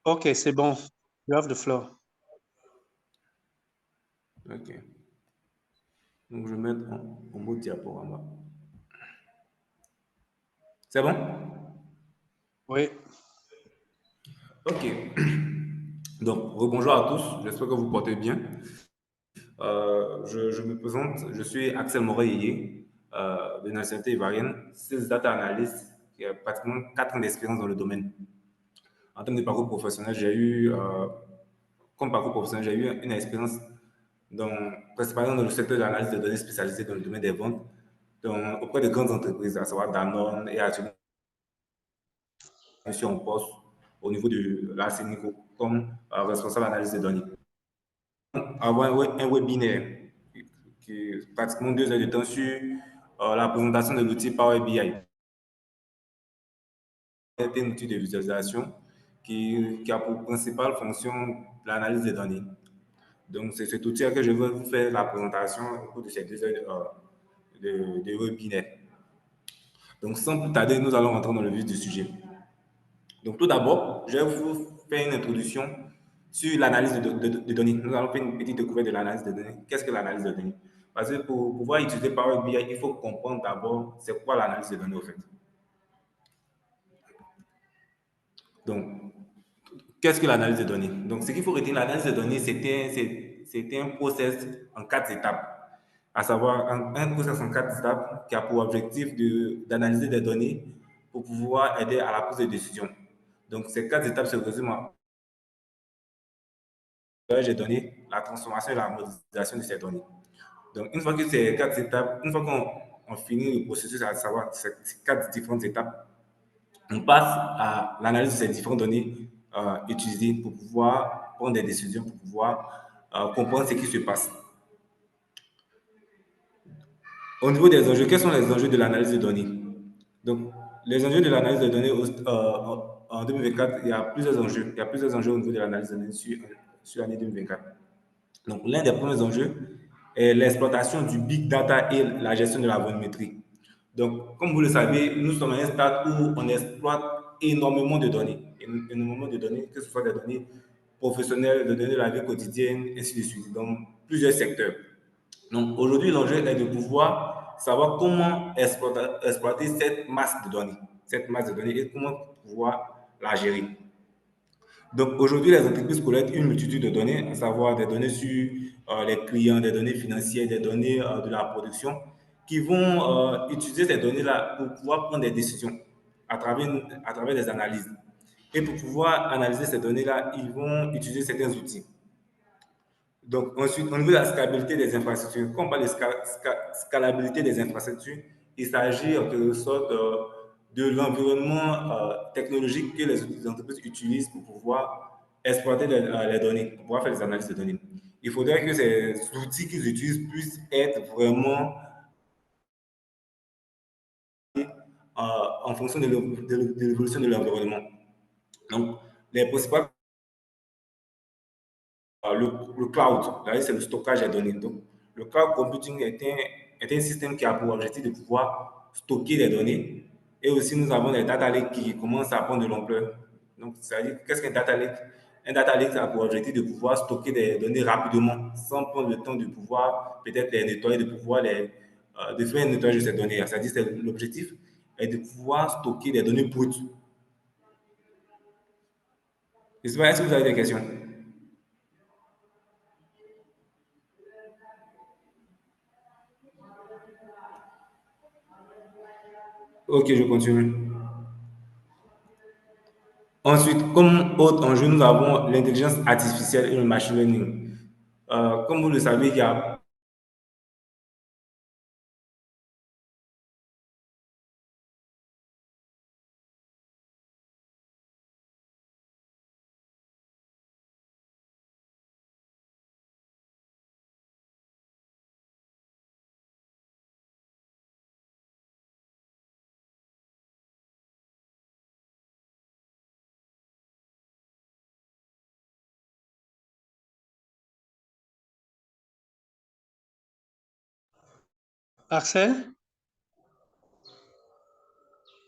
Ok, c'est bon. You have the floor. Ok. Donc, je vais mettre en mode diaporama. C'est bon? Oui. Ok. Donc, rebonjour à tous. J'espère que vous portez bien. Je me présente. Je suis Axel Moreyeye, de nationalité ivoirienne, sales data analyst, qui a pratiquement 4 ans d'expérience dans le domaine. En termes de parcours professionnel, comme parcours professionnel, j'ai eu une expérience dans, principalement dans le secteur de l'analyse de données spécialisée dans le domaine des ventes, auprès de grandes entreprises, à savoir Danone, et actuellement, je suis en poste au niveau de la CENICO comme responsable analyse de données. Avant un webinaire qui est pratiquement 2 heures de temps sur la présentation de l'outil Power BI. C'est un outil de visualisation qui a pour principale fonction l'analyse des données. Donc, c'est cet outil que je vais vous faire la présentation au cours de ces 2 heures de webinaire. Donc, sans plus tarder, nous allons rentrer dans le vif du sujet. Donc, tout d'abord, je vais vous faire une introduction sur l'analyse de données. Nous allons faire une petite découverte de l'analyse de données. Qu'est-ce que l'analyse de données? Parce que pour pouvoir utiliser Power BI, il faut comprendre d'abord c'est quoi l'analyse de données au fait. Donc, qu'est-ce que l'analyse de données? Donc, ce qu'il faut retenir, l'analyse de données, c'était un process en 4 étapes, à savoir un process en 4 étapes qui a pour objectif d'analyser des données pour pouvoir aider à la prise de décision. Donc, ces 4 étapes se résument à des données, la transformation et la modélisation de ces données. Donc, une fois que ces 4 étapes, une fois qu'on finit le processus, à savoir ces 4 différentes étapes, on passe à l'analyse de ces différentes données utilisées pour pouvoir prendre des décisions, pour pouvoir comprendre ce qui se passe. Au niveau des enjeux, quels sont les enjeux de l'analyse de données? Donc, les enjeux de l'analyse de données en 2024, il y a plusieurs enjeux. Il y a plusieurs enjeux au niveau de l'analyse de données sur l'année 2024. Donc, l'un des premiers enjeux est l'exploitation du big data et la gestion de la volumétrie. Donc, comme vous le savez, nous sommes à un stade où on exploite énormément de données, énormément de données, que ce soit des données professionnelles, des données de la vie quotidienne, ainsi de suite, dans plusieurs secteurs. Donc, aujourd'hui, l'enjeu est de pouvoir savoir comment exploiter cette masse de données et comment pouvoir la gérer. Donc aujourd'hui, les entreprises collectent une multitude de données, à savoir des données sur les clients, des données financières, des données de la production, qui vont utiliser ces données-là pour pouvoir prendre des décisions à travers des analyses. Et pour pouvoir analyser ces données-là, ils vont utiliser certains outils. Donc ensuite, au niveau de la scalabilité des infrastructures, quand on parle de scalabilité des infrastructures, il s'agit en quelque sorte de l'environnement technologique que les entreprises utilisent pour pouvoir exploiter les données, pour pouvoir faire des analyses de données. Il faudrait que ces outils qu'ils utilisent puissent être vraiment en fonction de l'évolution de l'environnement. Donc, les principales, le cloud, là, c'est le stockage des données. Donc, le cloud computing est un système qui a pour objectif de pouvoir stocker des données. Et aussi, nous avons les data lakes qui commencent à prendre de l'ampleur. Donc, c'est-à-dire, qu'est-ce qu'un data lake? Un data lake a pour objectif de pouvoir stocker des données rapidement, sans prendre le temps de pouvoir peut-être les nettoyer, de faire un nettoyage de ces données. C'est-à-dire, l'objectif est de pouvoir stocker des données brutes. Je sais pas, est-ce que vous avez des questions? Ok, je continue. Ensuite, comme autre enjeu, nous avons l'intelligence artificielle et le machine learning. Comme vous le savez, il y a Axel?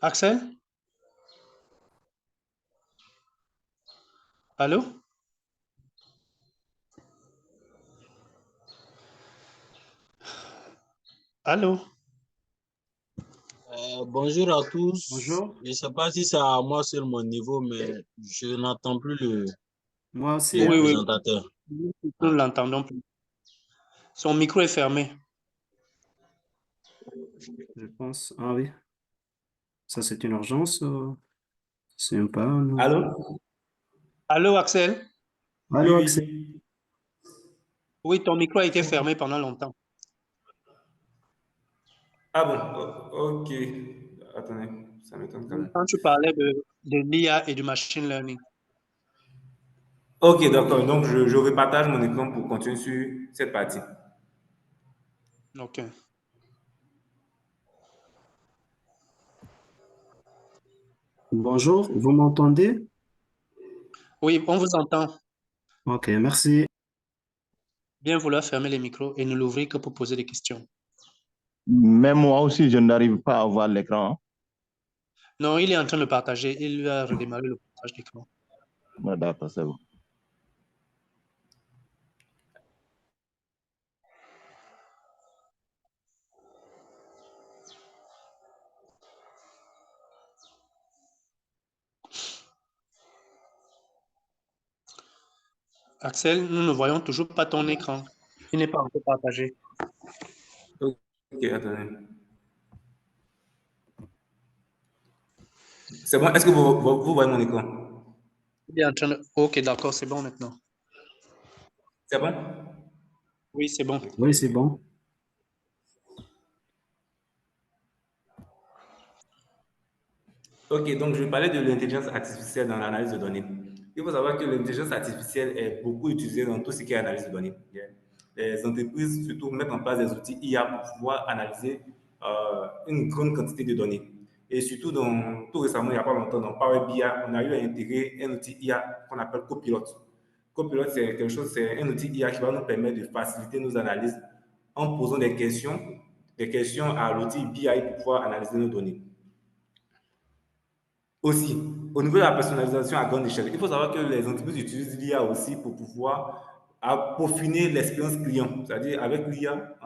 Axel? Allô? Allô? Bonjour à tous. Bonjour. Je ne sais pas si c'est à moi sur mon niveau, mais je n'entends plus Moi aussi, le Oui, hein. oui, présentateur. nous ne l'entendons plus. Son micro est fermé. Je pense. Ah oui, ça c'est une urgence. C'est un pas. Non. Allô? Allô, Axel? Oui, Allô, Axel. oui. Oui, ton micro a été fermé pendant longtemps. Ah bon, ok. Attendez, ça m'étonne quand même. Quand tu parlais de l'IA et du machine learning. Ok, d'accord. Donc, je repartage mon écran pour continuer sur cette partie. OK. Bonjour, vous m'entendez? Oui, on vous entend. Ok, merci. Bien vouloir fermer les micros et ne l'ouvrir que pour poser des questions. Même moi aussi, je n'arrive pas à voir l'écran. Non, il est en train de partager. Il va redémarrer le partage d'écran. Ah, d'accord, c'est bon. Axel, nous ne voyons toujours pas ton écran. Il n'est pas encore partagé. Ok, attendez. C'est bon, est-ce que vous voyez mon écran? Il est en train de... OK, d'accord, c'est bon maintenant. C'est bon? Oui, c'est bon. Oui, c'est bon. Ok, donc je vais parler de l'intelligence artificielle dans l'analyse de données. Il faut savoir que l'intelligence artificielle est beaucoup utilisée dans tout ce qui est analyse de données. Les entreprises surtout mettent en place des outils IA pour pouvoir analyser une grande quantité de données. Et surtout, tout récemment, il n'y a pas longtemps, dans Power BI, on a eu à intégrer un outil IA qu'on appelle Copilot. Copilot, c'est quelque chose, c'est un outil IA qui va nous permettre de faciliter nos analyses en posant des questions à l'outil BI pour pouvoir analyser nos données. Aussi, au niveau de la personnalisation à grande échelle, il faut savoir que les entreprises utilisent l'IA aussi pour pouvoir peaufiner l'expérience client. C'est-à-dire, avec l'IA,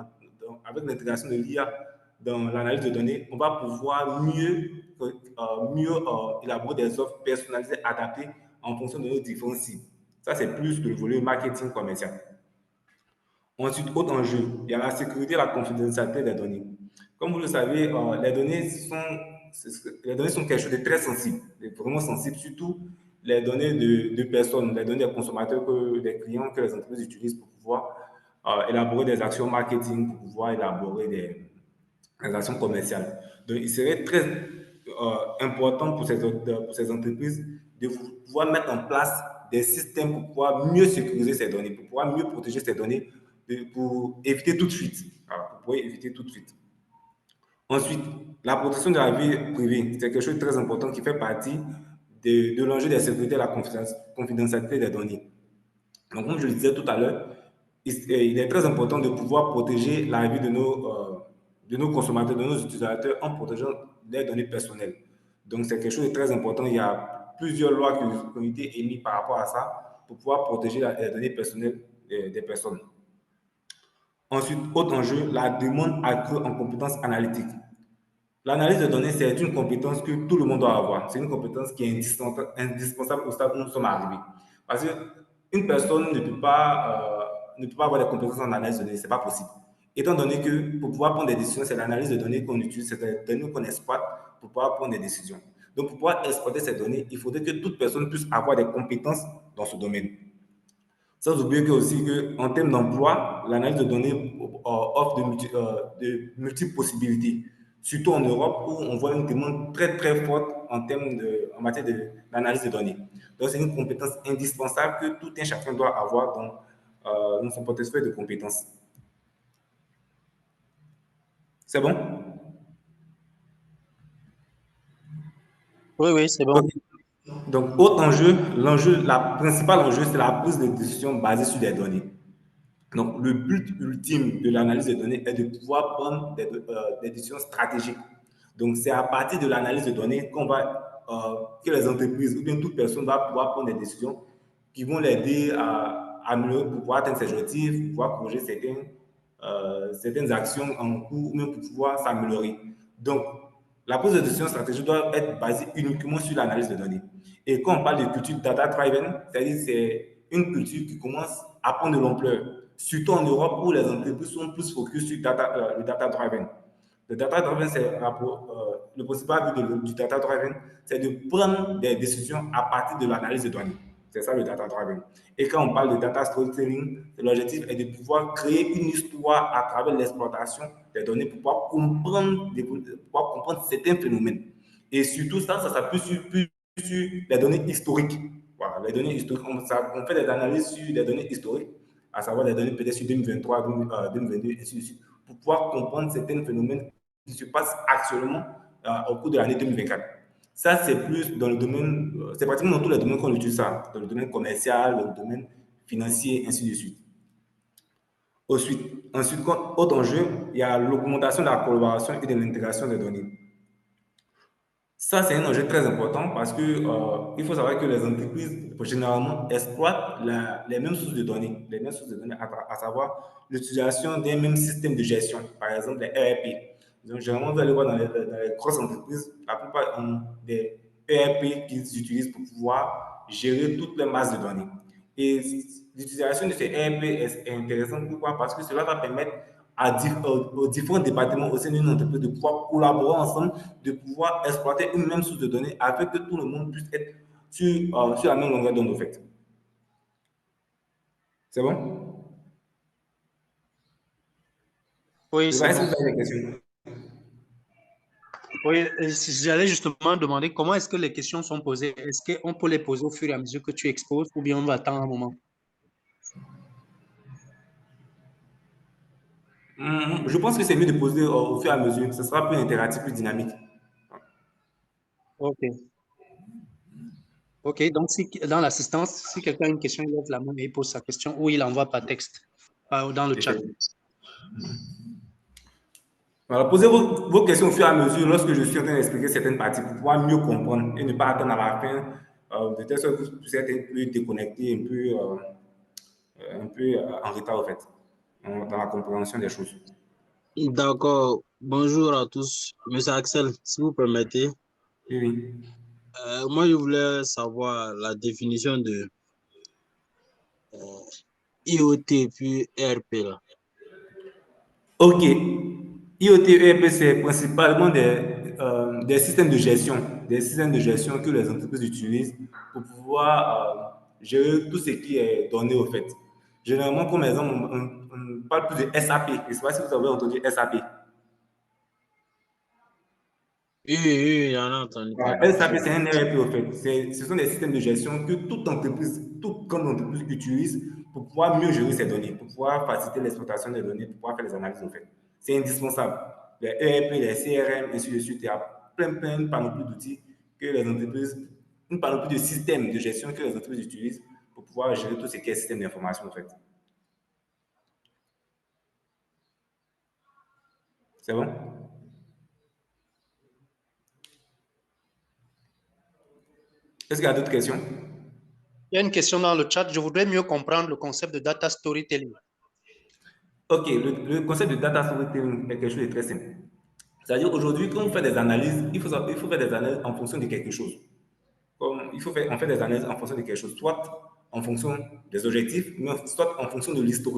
avec l'intégration de l'IA dans l'analyse de données, on va pouvoir mieux élaborer des offres personnalisées, adaptées en fonction de nos différents cibles. Ça, c'est plus le volet marketing commercial. Ensuite, autre enjeu, il y a la sécurité et la confidentialité des données. Comme vous le savez, les données sont quelque chose de très sensible, de vraiment sensible, surtout les données de personnes, les données des consommateurs, des clients que les entreprises utilisent pour pouvoir élaborer des actions marketing, pour pouvoir élaborer des actions commerciales. Donc, il serait très important pour ces entreprises de pouvoir mettre en place des systèmes pour pouvoir mieux sécuriser ces données, pour pouvoir mieux protéger ces données, pour éviter toute fuite. Voilà, pour pouvoir éviter toute fuite. Ensuite, la protection de la vie privée, c'est quelque chose de très important qui fait partie de l'enjeu de la sécurité et de la confidentialité des données. Donc, comme je le disais tout à l'heure, il est très important de pouvoir protéger la vie de nos consommateurs, de nos utilisateurs en protégeant les données personnelles. Donc, c'est quelque chose de très important. Il y a plusieurs lois qui ont été émises par rapport à ça pour pouvoir protéger les données personnelles des personnes. Ensuite, autre enjeu, la demande accrue en compétences analytiques. L'analyse de données, c'est une compétence que tout le monde doit avoir. C'est une compétence qui est indispensable au stade où nous sommes arrivés. Parce qu'une personne ne peut pas avoir des compétences en analyse de données, ce n'est pas possible. Étant donné que pour pouvoir prendre des décisions, c'est l'analyse de données qu'on utilise, c'est les données qu'on exploite pour pouvoir prendre des décisions. Donc, pour pouvoir exploiter ces données, il faudrait que toute personne puisse avoir des compétences dans ce domaine. Sans oublier que aussi qu'en termes d'emploi, l'analyse de données offre de multiples possibilités, surtout en Europe où on voit une demande très très forte en matière d'analyse de données. Donc c'est une compétence indispensable que tout un chacun doit avoir dans son portefeuille de compétences. C'est bon? Oui, oui, c'est bon. Ok. Donc, autre enjeu, la principale enjeu, c'est la prise de décision basée sur des données. Donc, le but ultime de l'analyse des données est de pouvoir prendre des décisions stratégiques. Donc, c'est à partir de l'analyse de données que les entreprises ou bien toute personne va pouvoir prendre des décisions qui vont l'aider à mieux pour pouvoir atteindre ses objectifs, pour pouvoir corriger certaines actions en cours, ou même pour pouvoir s'améliorer. Donc, la prise de décision stratégique doit être basée uniquement sur l'analyse de données. Et quand on parle de culture data-driven, c'est-à-dire c'est une culture qui commence à prendre de l'ampleur, surtout en Europe où les entreprises sont plus focus sur le data-driven. Le data-driven, c'est le principal but du data-driven, c'est de prendre des décisions à partir de l'analyse de données. C'est ça le data-driven. Et quand on parle de data storytelling, l'objectif est de pouvoir créer une histoire à travers l'exploitation des données pour pouvoir comprendre certains phénomènes. Et surtout, ça s'appuie sur les données historiques. Voilà, les données historiques. On fait des analyses sur les données historiques, à savoir les données peut-être sur 2023, 2022, et ainsi de suite, pour pouvoir comprendre certains phénomènes qui se passent actuellement au cours de l'année 2024. Ça, c'est plus dans le domaine, c'est pratiquement dans tous les domaines qu'on utilise ça, dans le domaine commercial, dans le domaine financier, ainsi de suite. Ensuite, autre enjeu, il y a l'augmentation de la collaboration et de l'intégration des données. Ça, c'est un enjeu très important parce que il faut savoir que les entreprises, généralement, exploitent les mêmes sources de données, à savoir l'utilisation d'un même système de gestion, par exemple les ERP. Donc, généralement, vous allez voir dans les grosses entreprises, la plupart ont des ERP qu'ils utilisent pour pouvoir gérer toutes les masses de données. Et l'utilisation de ces ERP est intéressante. Pourquoi? Parce que cela va permettre aux différents départements au sein d'une entreprise de pouvoir collaborer ensemble, de pouvoir exploiter une même source de données afin que tout le monde puisse être sur la même longueur d'onde, au fait. C'est bon? Oui, c'est bon. Est-ce que vous avez des questions? Oui, j'allais justement demander comment est-ce que les questions sont posées. Est-ce qu'on peut les poser au fur et à mesure que tu exposes ou bien on va attendre un moment? Je pense que c'est mieux de poser au fur et à mesure. Ce sera plus interactif, plus dynamique. OK. OK, donc si, dans l'assistance, si quelqu'un a une question, il lève la main et il pose sa question ou il envoie par texte dans le chat. Voilà, posez vos questions au fur et à mesure lorsque je suis en train d'expliquer certaines parties pour pouvoir mieux comprendre et ne pas attendre à la fin de telle sorte que vous puissiez être un peu déconnecté, un peu en retard, en fait, dans la compréhension des choses. D'accord. Bonjour à tous. Monsieur Axel, si vous permettez, Oui. moi, je voulais savoir la définition de IoT puis ERP là. OK. IoT et ERP, c'est principalement des systèmes de gestion, que les entreprises utilisent pour pouvoir gérer tout ce qui est donné, au fait. Généralement, comme exemple, on parle plus de SAP. Je ne sais pas si vous avez entendu SAP. Oui, j'en ai entendu parler. Voilà. SAP, c'est un ERP, au fait. Ce sont des systèmes de gestion que toute grande entreprise utilise pour pouvoir mieux gérer ses données, pour pouvoir faciliter l'exploitation des données, pour pouvoir faire les analyses, au fait. C'est indispensable. Les ERP, les CRM, ainsi de suite, il y a plein de panoplies d'outils que les entreprises, une panoplie de systèmes de gestion que les entreprises utilisent pour pouvoir gérer tout ce qui est système d'information, en fait. C'est bon? Est-ce qu'il y a d'autres questions? Il y a une question dans le chat. Je voudrais mieux comprendre le concept de data storytelling. OK, le concept de data storytelling est quelque chose de très simple. C'est-à-dire aujourd'hui, quand on fait des analyses, il faut faire des analyses en fonction de quelque chose. On fait des analyses en fonction de quelque chose, soit en fonction des objectifs, mais soit en fonction de l'historique.